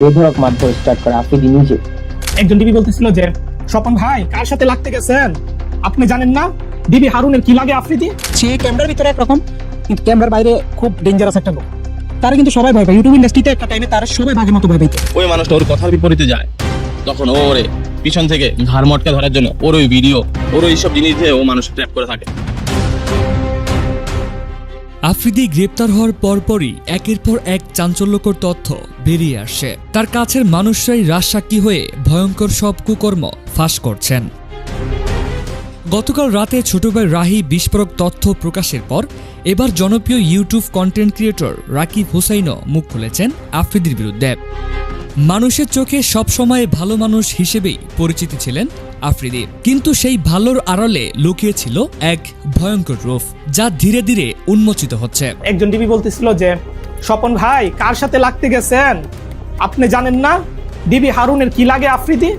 বেধড়ক মারধর স্টার্ট করে আফ্রিদি নিজে। একজন ডিবি বলতেছিল যে স্বপন ভাই কার সাথে লাগতে গেছেন আপনি জানেন না, ডিবি হারুনের কি লাগে আফ্রিদি। সে ক্যামেরার ভিতরে একরকম, কিন্তু ক্যামেরার বাইরে খুব ডেঞ্জারাস একটা লোক। তার কিন্তু সবাই ভয় পায়, ইউটিউব ইন্ডাস্ট্রিতে একটা টাইমে তার সবাই ভাগের মতো ভয় পাইতো। ওই মানুষটা ওর কথার বিপরীতে যায়, তখন ওরে পিছন থেকে ঘাড় মটকা ধরার জন্য ওর ওই ভিডিও, ওর ওই সব জিনিস দিয়ে ও মানুষ ট্র্যাপ করে থাকে। আফ্রিদি গ্রেপ্তার হওয়ার পরপরই একের পর এক চাঞ্চল্যকর তথ্য বেরিয়ে আসে। তার কাছের মানুষরাই রাজসাক্ষী হয়ে ভয়ঙ্কর সব কুকর্ম ফাঁস করছেন। গতকাল রাতে ছোট ভাই রাহি বিস্ফোরক তথ্য প্রকাশের পর এবার জনপ্রিয় ইউটিউব কন্টেন্ট ক্রিয়েটর রাকিব হুসাইনও মুখ খুলেছেন আফ্রিদির বিরুদ্ধে। মানুষের চোখে সবসময় ভালো মানুষ হিসেবেই পরিচিতি ছিলেন আফ্রিদি, কিন্তু সেই ভালোর আড়ালে লুকিয়েছিল এক ভয়ঙ্কর রূপ, যা ধীরে ধীরে উন্মোচিত হচ্ছে। একজন ডিবি বলতেছিল যে স্বপন ভাই কার সাথে লাগতে গেছেন আপনি জানেন না, ডিবি হারুনের কি লাগে আফ্রিদি,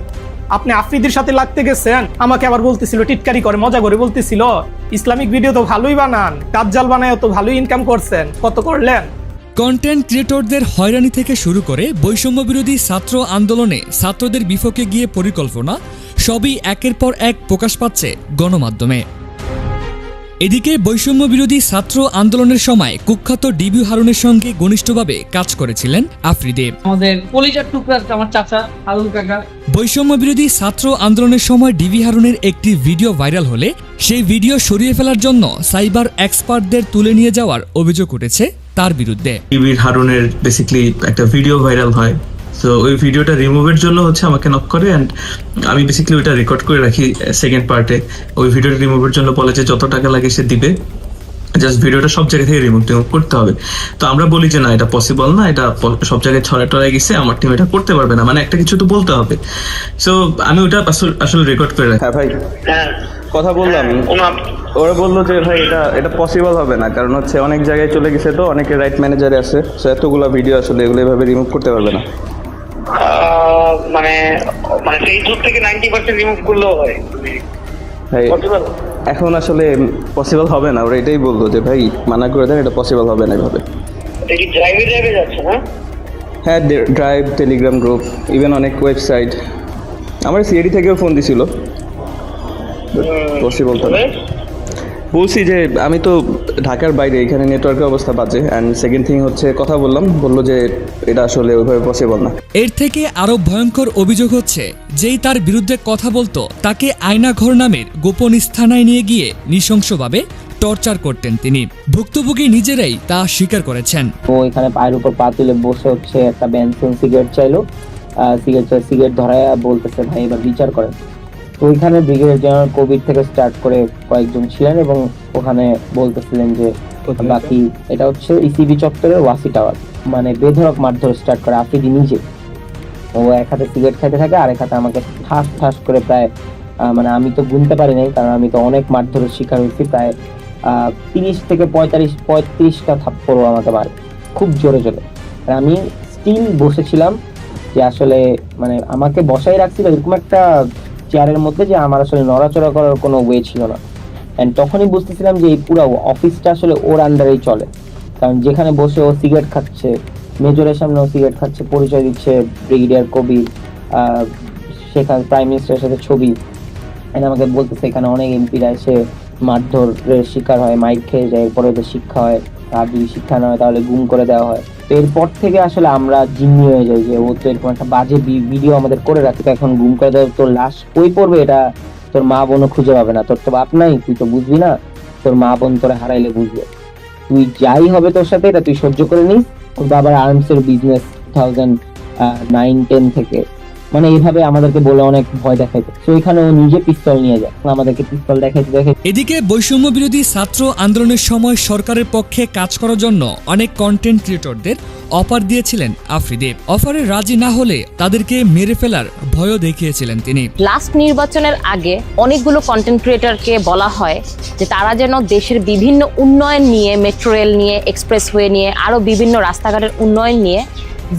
আপনি আফ্রিদির সাথে লাগতে গেছেন। আমাকে আবার বলতেছিল, টিটকারি করে মজা করে বলতেছিল, ইসলামিক ভিডিও তো ভালোই বানান, দাজ্জাল বানায় তো ভালোই ইনকাম করছেন, কত করলেন। কন্টেন্ট ক্রিয়েটরদের হয়রানি থেকে শুরু করে বৈষম্য বিরোধী ছাত্র আন্দোলনে ছাত্রদের বিপক্ষে গিয়ে পরিকল্পনা সবই একের পর এক প্রকাশ পাচ্ছে গণমাধ্যমে। এদিকে বৈষম্য বিরোধী ছাত্র আন্দোলনের সময় কুখ্যাত ডিবি হারুনের সঙ্গে ঘনিষ্ঠভাবে কাজ করেছিলেন আফ্রিদি। আমাদের কলিজার টুকরা আমার চাচা হারুন কাকা। বৈষম্য বিরোধী ছাত্র আন্দোলনের সময় ডিবি হারুনের একটি ভিডিও ভাইরাল হলে সেই ভিডিও সরিয়ে ফেলার জন্য সাইবার এক্সপার্টদের তুলে নিয়ে যাওয়ার অভিযোগ উঠেছে তার বিরুদ্ধে। ডিবি হারুনের বেসিক্যালি একটা ভিডিও ভাইরাল হয়, তো ওই ভিডিওটা রিমুভের জন্য আমাকে নক করে, অ্যান্ড আমি বেসিক্যালি ওইটা রেকর্ড করে রাখি সেকেন্ড পার্টে। ওই ভিডিওটা রিমুভের জন্য বলে যে যত টাকা লাগে সে দিবে, জাস্ট ভিডিওটা সব জায়গা থেকে রিমুভ করতে হবে। তো আমরা বলি যে না, এটা পসিবল না, এটা সব জায়গায় ছড়ায় গেছে, আমার টিম এটা করতে পারবে না, মানে একটা কিছু তো বলতে হবে। সো আমি ওটা আসলে রেকর্ড করে রাখি। হ্যাঁ ভাই, কথা বললাম, ওরা বললো যে ভাই এটা পসিবল হবে না, কারণ অনেক জায়গায় চলে গেছে, তো অনেকে রাইট ম্যানেজারে আছে, সো এতগুলো ভিডিও আসলে এগুলো এভাবে রিমুভ করতে পারবে না। মানে ফেসবুক থেকে 90% রিমুভ করলেও হয় ভাই এখন আসলে পসিবল হবে না, ওরা এটাই বললো যে ভাই মানা করে দেন, এটা পসিবল হবে না এভাবে। এটা কি ড্রাইভে যাচ্ছে না? হ্যাঁ, ড্রাইভ, টেলিগ্রাম গ্রুপ, ইভেন অনেক ওয়েবসাইট, আমার সিআইডি থেকেও ফোন দিছিল, পসিবল তো না। বলছি যে আমি তো ঢাকার বাইরে, এখানে নেটওয়ার্কের অবস্থা বাজে, অ্যান্ড সেকেন্ড থিং বললো যে এটা আসলে ওইভাবে পসিবল না। এর থেকে আরো ভয়ঙ্কর অভিযোগ হচ্ছে, যেই তার বিরুদ্ধে কথা বলতো তাকে আয়নাঘর নামের গোপন স্থানায় নিয়ে গিয়ে নৃশংসভাবে টর্চার করতেন তিনি। ভুক্তভোগী নিজেরাই তা স্বীকার করেছেন। ও এখানে পায়ের উপর পা তুলে বসে একটা বেনসন সিগারেট চাইলো, সিগারেট ধরায় বলতেছে ভাই এবার বিচার করেন। তো ওইখানে ব্রিগেডিয়ার জেনারেল কবির থেকে স্টার্ট করে কয়েকজন ছিলেন এবং ওখানে বলতেছিলেন যে বাকি এটা ইসিবি চত্বরের ওয়াসি টাওয়ার, মানে বেধড়ক মারধর স্টার্ট করে আফ্রিদি নিজে। ও এক হাতে সিগারেট খাইতে থাকে আর এক হাতে আমাকে ঠাস ঠাস করে প্রায় মানে আমি তো গুনতে পারি নাই, কারণ আমি তো অনেক মারধরের শিকার হয়েছি, প্রায় 30 থেকে 35টা থাপ্পড় আমাকে মারে খুব জোরে জোরে। আর আমি স্টিল বসেছিলাম, যে আসলে মানে আমাকে বসাই রাখছিল এরকম একটা চেয়ারের মধ্যে, যে আমার আসলে নড়াচড়া করার কোনো ওয়ে ছিল না। এন্ড তখনই বুঝতেছিলাম যে এই পুরো অফিসটা আসলে ওর আন্ডারেই চলে, কারণ যেখানে বসে ও সিগারেট খাচ্ছে, মেজরের সামনে ও সিগারেট খাচ্ছে, পরিচয় দিচ্ছে ব্রিগেডিয়ার কবির, সেখানে প্রাইম মিনিস্টারের সাথে ছবি, এন্ড আমাকে বলতেছে এখানে অনেক এমপিরা এসে মারধরের শিকার হয়, মাইক খেয়ে যায়, এরপরে ওদের শিক্ষা হয়, আর যদি শিক্ষা না হয় তাহলে গুম করে দেওয়া হয়। তো এরপর থেকে আসলে আমরা জিম্মি হয়ে যাই যে ও তো এরকম একটা বাজে ভিডিও আমাদের করে রাখে, তো এখন গুম করে দেওয়া, তোর লাশ কই পড়বে, এটা তোর মা বোনও খুঁজে পাবে না, তোর তো বাপ নাই, তুই তো বুঝবি না, তোর মা বোন তোরে হারাইলে বুঝবে, তুই যাই হবে তোর সাথে এটা তুই সহ্য করে নিস। ওর বাবার আর্মসের বিজনেস 2009-10 থেকে, মানে এইভাবে আমাদেরকে বলে অনেক ভয় দেখাইতো। তো এখানে ও নিজে পিস্তল নিয়ে যায়, আমাদেরকে পিস্তল দেখাইতে। এদিকে বৈষম্য বিরোধী ছাত্র আন্দোলনের সময় সরকারের পক্ষে কাজ করার জন্য অনেক কন্টেন্ট ক্রিয়েটরদের অফার দিয়েছিলেন আফ্রিদি। অফারে রাজি না হলে তাদেরকে মেরে ফেলার ভয়ও দেখিয়েছিলেন তিনি। লাস্ট নির্বাচনের আগে অনেকগুলো কন্টেন্ট ক্রিয়েটরকে বলা হয় যে তারা যেন দেশের বিভিন্ন উন্নয়ন নিয়ে, মেট্রো রেল নিয়ে, এক্সপ্রেসওয়ে নিয়ে, আরো বিভিন্ন রাস্তাঘাটের উন্নয়ন নিয়ে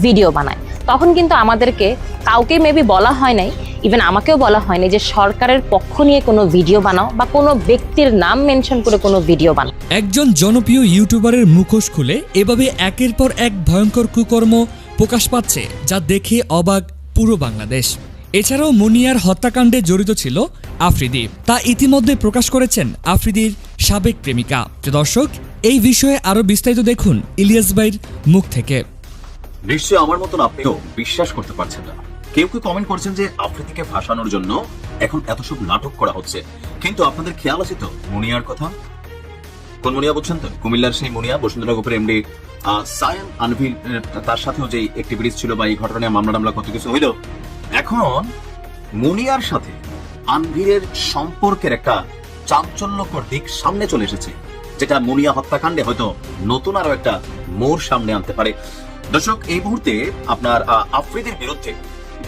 ভিডিও বানায়। তখন কিন্তু আমাদেরকে কাউকে মেবি বলা হয় নাই, ইভেন আমাকেও বলা হয়নি যে সরকারের পক্ষ নিয়ে কোনো ভিডিও বানাও বা কোনো ব্যক্তির নাম মেনশন করে কোনো ভিডিও বানাও। একজন জনপ্রিয় ইউটিউবারের মুখোশ খুলে এভাবে একের পর এক ভয়ঙ্কর কুকর্ম প্রকাশ পাচ্ছে, যা দেখে অবাক পুরো বাংলাদেশ। এছাড়াও মুনিয়ার হত্যাকাণ্ডে জড়িত ছিল আফ্রিদি, তা ইতিমধ্যে প্রকাশ করেছেন আফ্রিদির সাবেক প্রেমিকা। দর্শক, এই বিষয়ে আরো বিস্তারিত দেখুন ইলিয়াস ভাইয়ের মুখ থেকে। নিশ্চয়ই আমার মতন আপনিও বিশ্বাস করতে পারছেন না। কেউ কেউ কমেন্ট করছেন যে আফ্রিদিকে ফাঁসানোর জন্য এখন এত সব নাটক করা হচ্ছে, কিন্তু আপনাদের খেয়াল আছে তো মুনিয়ার কথা? কোন মুনিয়া বলছেন তো? কুমিল্লার সেই মুনিয়া, বসুন্ধরা গ্রুপের এমডি সায়ান আনভির, তার সাথেও যে অ্যাক্টিভিটিস ছিল বা এই ঘটনায় মামলা কত কিছু হইল। এখন মুনিয়ার সাথে আনভিরের সম্পর্কের একটা চাঞ্চল্যকর দিক সামনে চলে এসেছে, যেটা মুনিয়া হত্যাকাণ্ডে হয়তো নতুন আরো একটা মোড় সামনে আনতে পারে। দর্শক, এই মুহূর্তে আপনার আফ্রিদির বিরুদ্ধে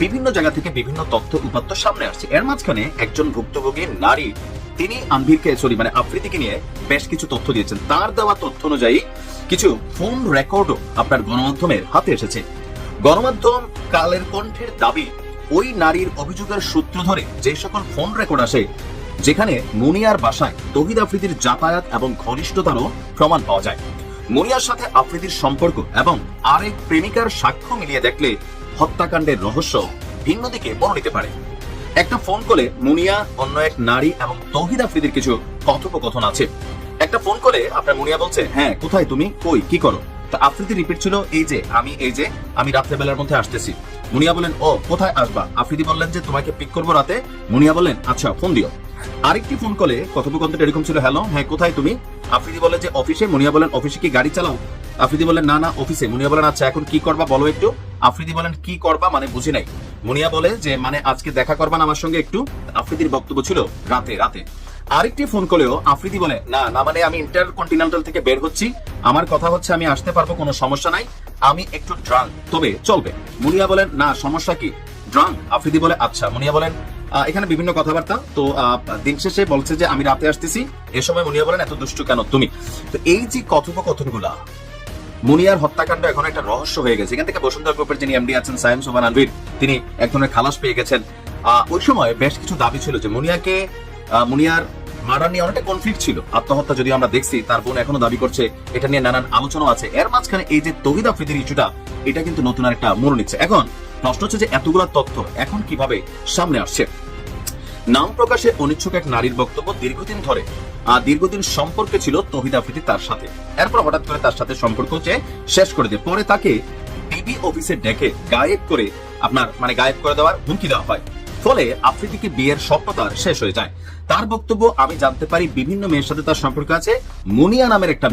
বিভিন্ন জায়গা থেকে বিভিন্ন তথ্য উপাত্ত সামনে আসছে। এর মাঝখানে একজন ভুক্তভোগী নারী, তিনি আফ্রিদিকে নিয়ে বেশ কিছু তথ্য দিয়েছেন। তার দেওয়া তথ্য অনুযায়ী কিছু ফোন রেকর্ডও আপনার গণমাধ্যমের হাতে এসেছে। গণমাধ্যম কালের কণ্ঠের দাবি, ওই নারীর অভিযোগের সূত্র ধরে যে সকল ফোন রেকর্ড আসে, যেখানে মুনিয়ার বাসায় তৌহিদ আফ্রিদির যাতায়াত এবং ঘনিষ্ঠতারও প্রমাণ পাওয়া যায়। মুনিয়ার সাথে আফ্রিদির সম্পর্ক এবং আরেক প্রেমিকার সাক্ষ্য মিলিয়ে দেখলে হত্যাকাণ্ডের রহস্য ভিন্ন দিকে মোড় নিতে পারে। একটা ফোন কলে মুনিয়া, অন্য এক নারী এবং তৌহিদ আফ্রিদির কিছু কথোপকথন আছে। একটা ফোন কলে আপনার মুনিয়া বলছে, হ্যাঁ কোথায় তুমি, কই, কি করো? তা আফ্রিদি রিপিট ছিল, এই যে আমি রাত্রেবেলার মধ্যে আসতেছি। মুনিয়া বলেন, ও কোথায় আসবা? আফ্রিদি বললেন যে তোমাকে পিক করবো রাতে। মুনিয়া বললেন, আচ্ছা ফোন দিও। আরেকটি ফোন কলে কথোপকথনটা এরকম ছিল, হ্যালো, হ্যাঁ কোথায় তুমি? আফ্রিদি বলেন যে অফিসে। মুনিয়া বলেন, অফিসে কি গাড়ি চালাও? আফ্রিদি বলেন, না অফিসে। মুনিয়া বলেন, আচ্ছা এখন কি করবা বলো একটু। আফ্রিদি বলেন, কি করবা মানে বুঝি নাই। মুনিয়া বলে যে মানে আজকে দেখা করবা না আমার সঙ্গে একটু? আফ্রিদির বক্তব্য ছিল রাতে। আরেকটি ফোন কলেও আফ্রিদি বলে, না মানে আমি ইন্টারকন্টিনেন্টাল থেকে বের হচ্ছি, আমার কথা হচ্ছে আমি আসতে পারবো, কোনো সমস্যা নাই, আমি একটু ড্রাঙ্ক, তবে চলবে। মুনিয়া বলেন, না সমস্যা কি, ড্রাঙ্ক? আফ্রিদি বলে, আচ্ছা। মুনিয়া বলেন, এখানে বিভিন্ন কথাবার্তা। তো দিন শেষে বলছে যে আমি রাতে আসতেছি। এ সময় মুনিয়া বলেন, এত দুষ্টু কেন তুমি? তো এই যে কথোপকথনগুলা, মুনিয়ার হত্যাকাণ্ড এখন একটা রহস্য হয়ে গেছে। এখান থেকে বসুন্ধরা গ্রুপের যিনি এমডি আছেন সায়ান সোবান আনভির, তিনি এক ধরনের খালাস পেয়ে গেছেন। ওই সময় বেশ কিছু দাবি ছিল যে মুনিয়ার মার্ডার নিয়ে অনেকটা কনফ্লিক্ট ছিল। আত্মহত্যা যদি আমরা দেখছি, তার বোন এখনো দাবি করছে, এটা নিয়ে নানান আলোচনা আছে। এর মাঝখানে এই যে তৌহিদ আফ্রিদির ইস্যুটা, এটা কিন্তু নতুন আরেকটা মোড় নিচ্ছে। এখন প্রশ্ন হচ্ছে যে এতগুলা তথ্য এখন কিভাবে সামনে আসছে? নাম প্রকাশে অনিচ্ছুক এক নারীর বক্তব্য, দীর্ঘদিন সম্পর্কে ছিল তৌহিদ আফ্রিদি তার সাথে। এরপর হঠাৎ করে তার সাথে সম্পর্ক শেষ করে দেয়। পরে তাকে ডিবি অফিসে ডেকে গায়েব করে দেওয়ার হুমকি দেওয়া হয়। ফলে আফ্রিদিকে বিয়ের স্বপ্ন তার শেষ হয়ে যায়। তার বক্তব্য, আমি জানতে পারি বিভিন্ন মেয়ের সাথে তার সম্পর্ক আছে, মুনিয়া নামের একটা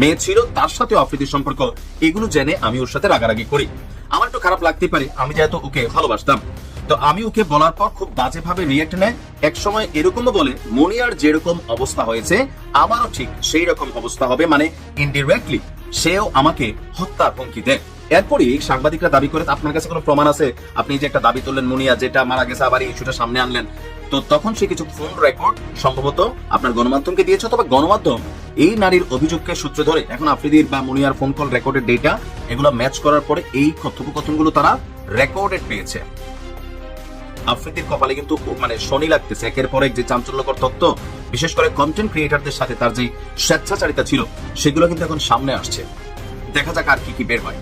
মেয়ে ছিল, তার সাথে আফ্রিদির সম্পর্ক। এগুলো জেনে আমি ওর সাথে রাগারাগি করি। আমার একটু খারাপ লাগতে পারে, আমি যেহেতু ওকে ভালোবাসতাম। তো আমি ওকে বলার পর খুব বাজেভাবে রিয়েক্ট নেয়। এক সময় এরকমও বলে, মুনিয়ার যেরকম অবস্থা হয়েছে আমারও ঠিক সেই রকম অবস্থা হবে, মানে ইনডিরেক্টলি সেও আমাকে হত্যার হুমকি দেয়। এরপরই সাংবাদিকরা দাবি করে, আপনার কাছে কোনো প্রমাণ আছে? আপনি যে একটা দাবি তুললেন মুনিয়া যেটা মারা গেছে, আবার এই ইস্যুটা সামনে আনলেন। তো তখন সে কিছু ফোন রেকর্ড সম্ভবত আপনার গণমাধ্যমকে দিয়েছে, অথবা গণমাধ্যম এই নারীর অভিযোগকে সূত্র ধরে এখন আফ্রিদির বা মুনিয়ার ফোন কল রেকর্ডের ডেটা এগুলো ম্যাচ করার পরে এই কথোপকথনগুলো তারা রেকর্ডেড পেয়েছে। আফ্রিদির কপালে কিন্তু মানে শনি লাগতেছে। একের পর এক যে চাঞ্চল্যকর তথ্য, বিশেষ করে কন্টেন্ট ক্রিয়েটরদের সাথে তার যে স্বেচ্ছাচারিতা ছিল, সেগুলো কিন্তু এখন সামনে আসছে। দেখা যাক আর কি বের হয়।